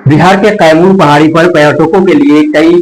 बिहार के कैमूर पहाड़ी पर पर्यटकों के लिए कई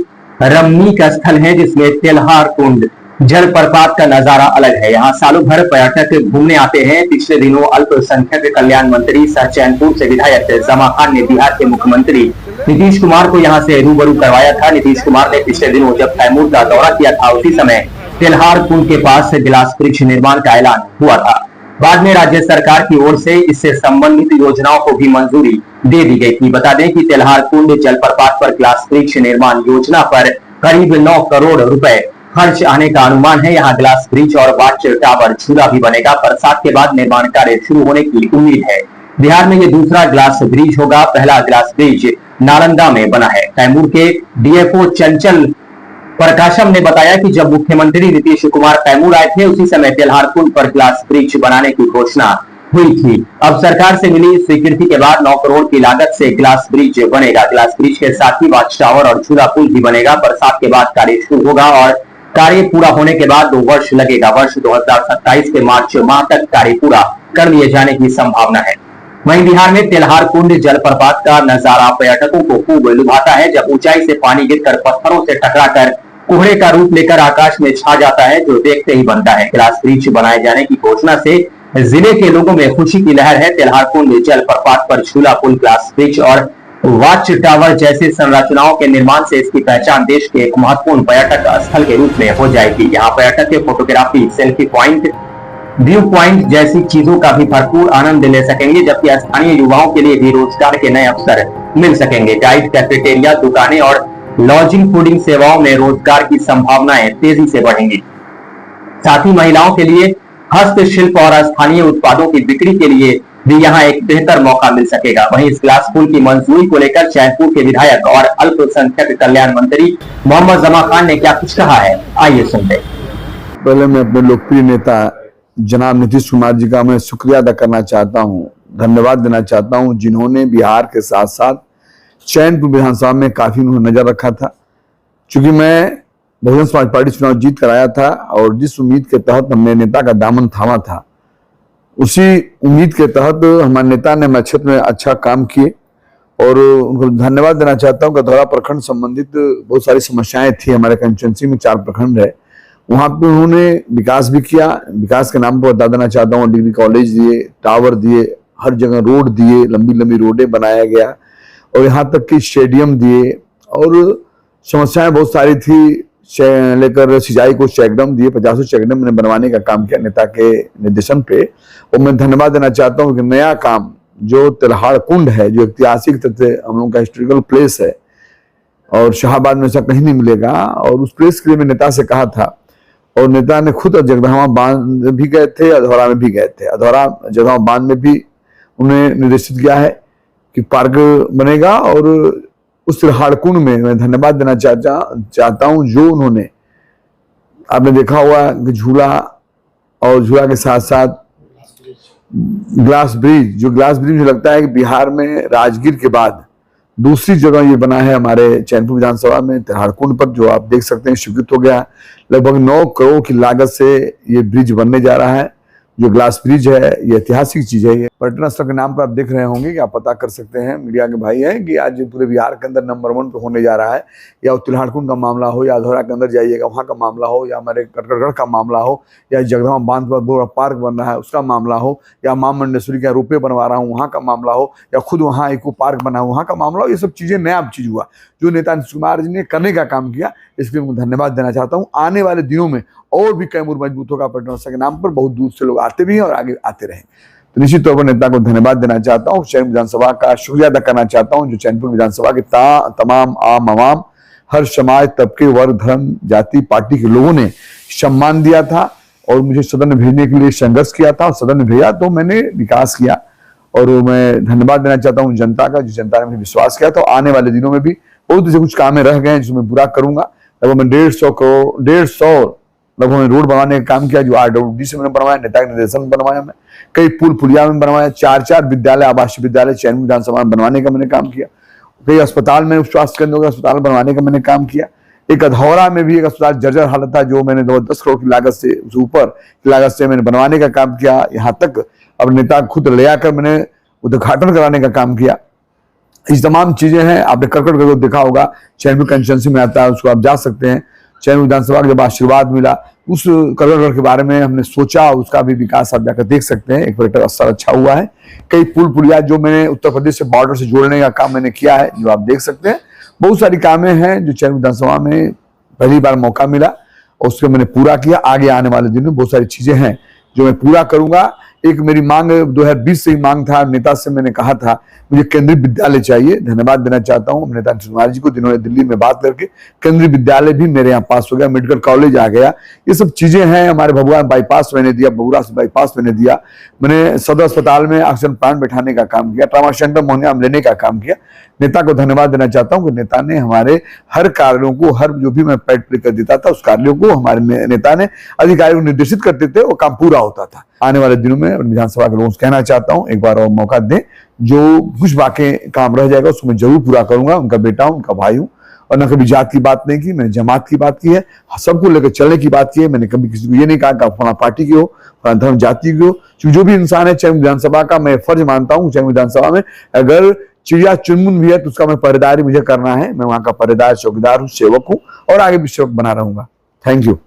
रमणीक स्थल हैं, जिसमें तेल्हार कुंड जलप्रपात का नजारा अलग है। यहाँ सालों भर पर्यटक घूमने आते हैं। पिछले दिनों अल्पसंख्यक कल्याण मंत्री सह चैनपुर से विधायक जमा खान ने बिहार के मुख्यमंत्री नीतीश कुमार को यहाँ से रूबरू करवाया था। नीतीश कुमार ने पिछले दिनों जब कैमूर का दौरा किया था, उसी समय तेल्हार कुंड के पास गिलास वृक्ष निर्माण का ऐलान हुआ था। बाद में राज्य सरकार की ओर से इससे संबंधित योजनाओं को भी मंजूरी दे दी गई थी। बता दें कि तेल्हार कुंड जलप्रपात पर गिलास वृक्ष निर्माण योजना पर करीब 9 करोड़ रुपए खर्च आने का अनुमान है। यहाँ ग्लास ब्रिज और वाच टावर झूला भी बनेगा। बरसात के बाद निर्माण कार्य शुरू होने की उम्मीद है। बिहार में ये दूसरा ग्लास ब्रिज होगा। पहला ग्लास ब्रिज नालंदा में बना है। कैमूर के डीएफओ चंचल प्रकाशम ने बताया कि जब मुख्यमंत्री नीतीश कुमार कैमूर आए थे, उसी समय तेल्हार कुंड पर ग्लास ब्रिज बनाने की घोषणा हुई थी। अब सरकार से मिली स्वीकृति के बाद 9 करोड़ की लागत से ग्लास ब्रिज बनेगा। ग्लास ब्रिज के साथ ही वाच टावर और झूला पुल भी बनेगा। बरसात के बाद कार्य शुरू होगा और कार्य पूरा होने के बाद 2 वर्ष लगेगा। वर्ष 2027 के मार्च माह तक कार्य पूरा कर लिए जाने की संभावना है। वहीं बिहार में तेल्हार कुंड जलप्रपात का नजारा पर्यटकों को खूब लुभाता है। जब ऊंचाई से पानी गिरकर पत्थरों से टकराकर कोहरे का रूप लेकर आकाश में छा जाता है, जो देखते ही बनता है। ग्लास ब्रिज बनाए जाने की घोषणा से जिले के लोगों में खुशी की लहर है। तेल्हार कुंड जलप्रपात पर झूला पुल, ग्लास ब्रिज और वाच टावर जैसे संरचनाओं के निर्माण से इसकी पहचान देश के एक महत्वपूर्ण पर्यटक स्थल के रूप में हो जाएगी। यहाँ पर्यटक के photography, selfie point, view point जैसी चीजों का भी भरपूर आनंद ले सकेंगे, जबकि स्थानीय युवाओं के लिए भी रोजगार के नए अवसर मिल सकेंगे। गाइड, कैफेटेरिया, दुकानें और लॉजिंग फूडिंग सेवाओं में रोजगार की संभावनाएं तेजी से बढ़ेंगी। साथ ही महिलाओं के लिए हस्तशिल्प और स्थानीय उत्पादों की बिक्री के लिए भी यहाँ एक बेहतर मौका मिल सकेगा। वहीं इस ग्लास पुल की मंजूरी को लेकर चैनपुर के विधायक और अल्पसंख्यक कल्याण मंत्री मोहम्मद जमा खान ने क्या कुछ कहा है, आइए सुनते हैं। पहले मैं अपने लोकप्रिय नेता जनाब नीतीश कुमार जी का मैं शुक्रिया अदा करना चाहता हूँ, धन्यवाद देना चाहता हूँ, जिन्होंने बिहार के साथ साथ चैनपुर विधानसभा में काफी उन्होंने नजर रखा था। चूंकि मैं बहुजन समाज पार्टी चुनाव जीत कर आया था और जिस उम्मीद के तहत हमने नेता का दामन थामा था, उसी उम्मीद के तहत हमारे नेता ने हमारे क्षेत्र में अच्छा काम किए और उनको धन्यवाद देना चाहता हूँ। गधौरा प्रखंड संबंधित बहुत सारी समस्याएं थी। हमारे कंस्टिट्यूंसी में 4 प्रखंड है, वहां पे उन्होंने विकास भी किया। विकास के नाम पर बता देना चाहता हूँ, डिग्री कॉलेज दिए, टावर दिए, हर जगह रोड दिए, लंबी लंबी रोडें बनाया गया और यहाँ तक कि स्टेडियम दिए। और समस्याएं बहुत सारी थी, लेकर सिंचाई को चेकडैम दिए, 50 चेकडैम मैंने बनवाने का काम किया नेता के निर्देशन पे। और मैं धन्यवाद देना चाहता हूँ कि नया काम जो तेल्हार कुंड है, जो ऐतिहासिक तथ्य हम लोगों का हिस्टोरिकल प्लेस है और शाहबाद में ऐसा कहीं नहीं मिलेगा, और उस प्लेस के लिए मैं नेता से कहा था और नेता ने खुद जगदहवा बांध भी गए थे, अधौरा में भी गए थे। अधौरा जगदहवा बांध में भी उन्हें निर्देशित किया है कि पार्क बनेगा। और उस तेल्हार कुंड में मैं धन्यवाद देना चाहता हूं, जो उन्होंने, आपने देखा हुआ कि झूला और झूला के साथ साथ ग्लास ब्रिज, जो ग्लास ब्रिज मुझे लगता है कि बिहार में राजगीर के बाद दूसरी जगह ये बना है हमारे चैनपुर विधानसभा में तेल्हार कुंड पर, जो आप देख सकते हैं स्वीकृत हो गया। लगभग 9 करोड़ की लागत से ये ब्रिज बनने जा रहा है। जो ग्लास ब्रिज है ये ऐतिहासिक चीज है। ये पर्यटन स्थल के नाम पर आप देख रहे होंगे कि आप पता कर सकते हैं, मीडिया के भाई हैं, कि आज पूरे बिहार के अंदर नंबर 1 पे होने जा रहा है। या तेल्हार कुंड का मामला हो, या अधौरा के अंदर जाइएगा वहाँ का मामला हो, या हमारे कटकड़गढ़ का मामला हो, या जगदहवा बांध पर पूरा पार्क बन रहा है उसका मामला हो, या मां मुंडेश्वरी का रोपवे बनवा रहा हूँ वहाँ का मामला हो, या खुद वहाँ इको पार्क बना वहाँ का मामला हो। ये सब चीजें नया चीज हुआ जो नेता नीतीश कुमार जी ने करने का काम किया, इसके लिए मैं धन्यवाद देना चाहता हूँ। आने वाले दिनों में और भी कैमूर मजबूत होगा पर्यटन स्थल के नाम पर। बहुत दूर से लोग आते भी हैं और आगे आते रहें। तो निश्चित तौर पर नेता को धन्यवाद देना चाहता हूँ। चैनपुर विधानसभा का शुक्रिया अदा करना चाहता हूँ, जो चैनपुर विधानसभा के तमाम आवाम, हर समाज, तबके, वर्ग, धर्म, जाति, पार्टी के लोगों ने सम्मान दिया था और मुझे सदन में भेजने के लिए संघर्ष किया था। सदन में भेजा तो मैंने विकास किया और मैं धन्यवाद देना चाहता हूँ जनता का, जो जनता ने मुझे विश्वास किया। तो आने वाले दिनों में भी बहुत से कुछ कामें रह गए हैं जिसमें पूरा करूंगा। लगभग मैं 150 लगभग मैंने रोड बनवाने का काम किया, जो RWD से मैंने बनवाया, नेता के निर्देशन बनवाया। मैं कई पुल पुलिया में बनवाया, 4 विद्यालय, आवासीय विद्यालय चैनपुर विधानसभा में बनवाने का मैंने काम किया। कई अस्पताल में, स्वास्थ्य केंद्रों का अस्पताल बनवाने का मैंने काम किया। एक अधौरा में भी एक अस्पताल जर्जर हालत था, जो मैंने 10 करोड़ की लागत से, ऊपर की लागत से मैंने बनवाने का काम किया। यहाँ तक अब नेता खुद ले आकर मैंने उद्घाटन कराने का काम किया। इस तमाम चीजें हैं। आपने करकट को देखा होगा, चैनपुर कंस्टिट्यूंसी में आता है, उसको आप जा सकते हैं। चैनपुर विधानसभा का जब आशीर्वाद मिला, उस करकट के बारे में हमने सोचा, उसका भी विकास आप जाकर देख सकते हैं। एक पर्यटक स्थल अच्छा हुआ है। कई पुल पुलिया जो मैंने उत्तर प्रदेश से बॉर्डर से जोड़ने का काम मैंने किया है, जो आप देख सकते हैं। बहुत सारी कामें हैं जो चैनपुर विधानसभा में पहली बार मौका मिला और उसको मैंने पूरा किया। आगे आने वाले दिन में बहुत सारी चीजें हैं जो मैं पूरा करूंगा। एक मेरी मांग 2020 से ही मांग था, नेता से मैंने कहा था मुझे केंद्रीय विद्यालय चाहिए। धन्यवाद देना चाहता हूँ नेता नीतीश कुमार जी को, जिन्होंने दिल्ली में बात करके केंद्रीय विद्यालय भी मेरे यहाँ पास हो गया, मेडिकल कॉलेज आ गया। ये सब चीजें हैं। हमारे भभुआ बाईपास मैंने दिया, बबुरा से बाईपास मैंने दिया। मैंने सदर अस्पताल में ऑक्सीजन प्लांट बैठाने का काम किया, ट्रामा सेंटर मोहनिया में लेने का काम किया। नेता को धन्यवाद देना चाहता हूँ कि नेता ने हमारे हर कार्यों को, हर जो भी मैं पैड प्ले कर देता था उस कार्यों को हमारे नेता ने अधिकारियों को निर्देशित करते थे, वो काम पूरा होता था। आने वाले दिनों में विधानसभा के लोगों से कहना चाहता हूँ, एक बार और मौका दें। जो कुछ बाकी काम रह जाएगा उसको मैं जरूर पूरा करूंगा। उनका बेटा हूं, उनका भाई हूं, और न कभी जात की बात नहीं की, मैंने जमात की बात की है, सबको लेकर चलने की बात की है। मैंने कभी किसी को ये नहीं कहा कि आप फलाना पार्टी की हो, फलाना धर्म जाति की हो। क्योंकि जो भी इंसान है, चाहे विधानसभा का मैं फर्ज मानता हूँ, चाहे विधानसभा में अगर चिड़िया चुनमुन भी है तो उसका मैं पहरेदारी मुझे करना है। मैं वहां का पहरेदार, चौकीदार हूँ, सेवक हूँ और आगे भी सेवक बना रहूंगा। Thank you.